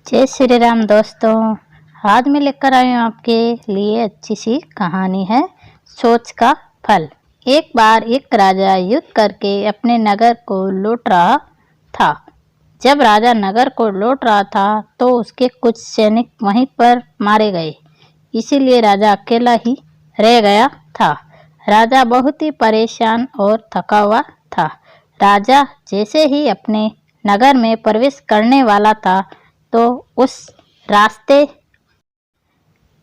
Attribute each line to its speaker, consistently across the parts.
Speaker 1: जय श्री राम दोस्तों। आज मैं लेकर आई हूँ आपके लिए अच्छी सी कहानी है सोच का फल। एक बार एक राजा युद्ध करके अपने नगर को लूट रहा था। जब राजा नगर को लूट रहा था तो उसके कुछ सैनिक वहीं पर मारे गए, इसीलिए राजा अकेला ही रह गया था। राजा बहुत ही परेशान और थका हुआ था। राजा जैसे ही अपने नगर में प्रवेश करने वाला था तो उस रास्ते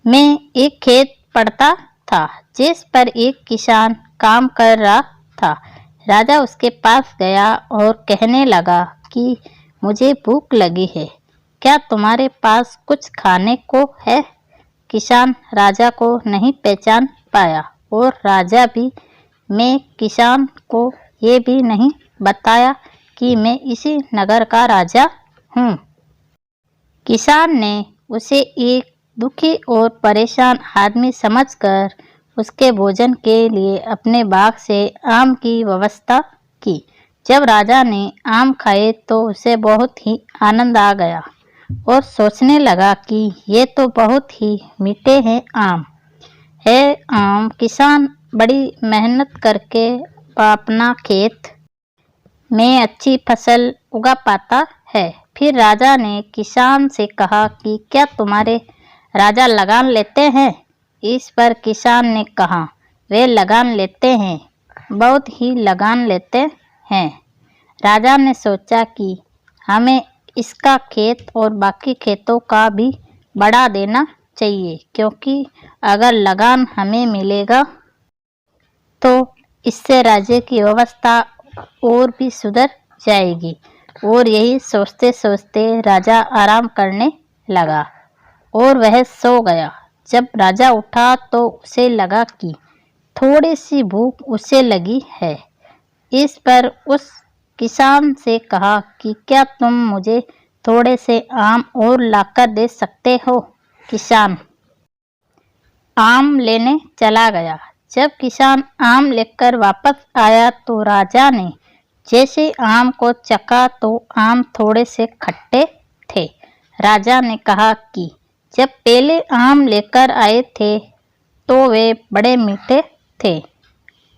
Speaker 1: में एक खेत पड़ता था जिस पर एक किसान काम कर रहा था। राजा उसके पास गया और कहने लगा कि मुझे भूख लगी है, क्या तुम्हारे पास कुछ खाने को है? किसान राजा को नहीं पहचान पाया और राजा भी मैं किसान को ये भी नहीं बताया कि मैं इसी नगर का राजा हूँ। किसान ने उसे एक दुखी और परेशान आदमी समझकर उसके भोजन के लिए अपने बाग से आम की व्यवस्था की। जब राजा ने आम खाए तो उसे बहुत ही आनंद आ गया और सोचने लगा कि ये तो बहुत ही मीठे हैं आम। किसान बड़ी मेहनत करके अपना खेत में अच्छी फसल उगा पाता है। फिर राजा ने किसान से कहा कि क्या तुम्हारे राजा लगान लेते हैं? इस पर किसान ने कहा, वे लगान लेते हैं, बहुत ही लगान लेते हैं। राजा ने सोचा कि हमें इसका खेत और बाकी खेतों का भी बढ़ा देना चाहिए, क्योंकि अगर लगान हमें मिलेगा तो इससे राज्य की व्यवस्था और भी सुधर जाएगी। और यही सोचते सोचते राजा आराम करने लगा और वह सो गया। जब राजा उठा तो उसे लगा कि थोड़ी सी भूख उसे लगी है। इस पर उस किसान से कहा कि क्या तुम मुझे थोड़े से आम और लाकर दे सकते हो? किसान आम लेने चला गया। जब किसान आम लेकर वापस आया तो राजा ने जैसे आम को चखा तो आम थोड़े से खट्टे थे। राजा ने कहा कि जब पहले आम लेकर आए थे तो वे बड़े मीठे थे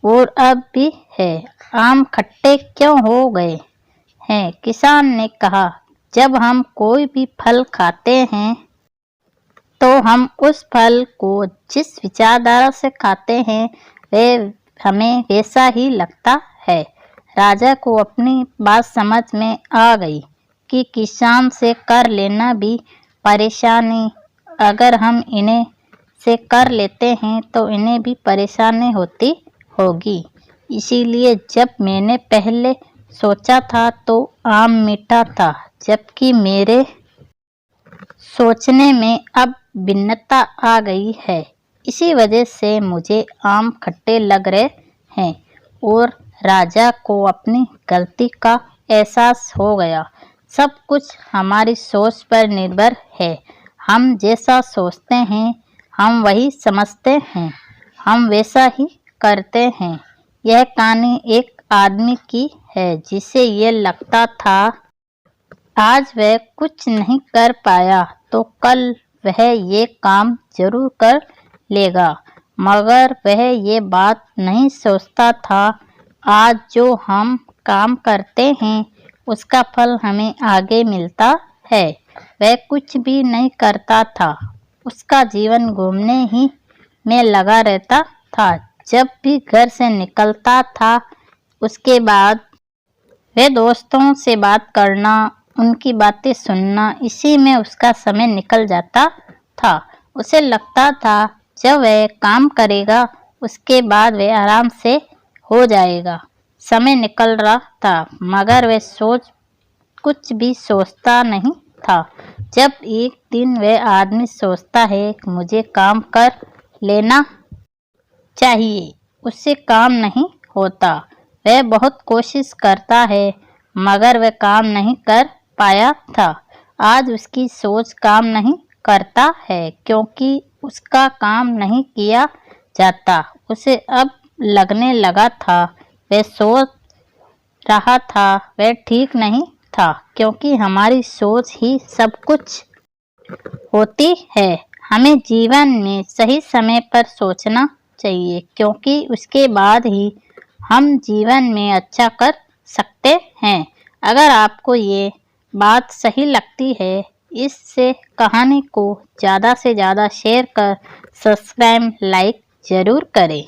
Speaker 1: और अब भी है, आम खट्टे क्यों हो गए हैं? किसान ने कहा, जब हम कोई भी फल खाते हैं तो हम उस फल को जिस विचारधारा से खाते हैं वह हमें वैसा ही लगता है। राजा को अपनी बात समझ में आ गई कि किसान से कर लेना भी परेशानी, अगर हम इन्हें से कर लेते हैं तो इन्हें भी परेशानी होती होगी। इसीलिए जब मैंने पहले सोचा था तो आम मीठा था, जबकि मेरे सोचने में अब भिन्नता आ गई है। इसी वजह से मुझे आम खट्टे लग रहे हैं। और राजा को अपनी गलती का एहसास हो गया। सब कुछ हमारी सोच पर निर्भर है। हम जैसा सोचते हैं हम वही समझते हैं, हम वैसा ही करते हैं। यह कहानी एक आदमी की है जिसे ये लगता था आज वह कुछ नहीं कर पाया तो कल वह ये काम जरूर कर लेगा, मगर वह ये बात नहीं सोचता था आज जो हम काम करते हैं उसका फल हमें आगे मिलता है। वह कुछ भी नहीं करता था, उसका जीवन घूमने ही में लगा रहता था। जब भी घर से निकलता था उसके बाद वह दोस्तों से बात करना, उनकी बातें सुनना, इसी में उसका समय निकल जाता था। उसे लगता था जब वह काम करेगा उसके बाद वह आराम से हो जाएगा, समय निकल रहा था, मगर वह कुछ भी सोचता नहीं था। जब एक दिन वह आदमी सोचता है कि मुझे काम कर लेना चाहिए, उससे काम नहीं होता। वह बहुत कोशिश करता है मगर वह काम नहीं कर पाया था। आज उसकी सोच काम नहीं करता है क्योंकि उसका काम नहीं किया जाता। उसे अब लगने लगा था वह सोच रहा था वह ठीक नहीं था, क्योंकि हमारी सोच ही सब कुछ होती है। हमें जीवन में सही समय पर सोचना चाहिए, क्योंकि उसके बाद ही हम जीवन में अच्छा कर सकते हैं। अगर आपको ये बात सही लगती है, इससे कहानी को ज़्यादा से ज़्यादा शेयर कर सब्सक्राइब लाइक ज़रूर करें।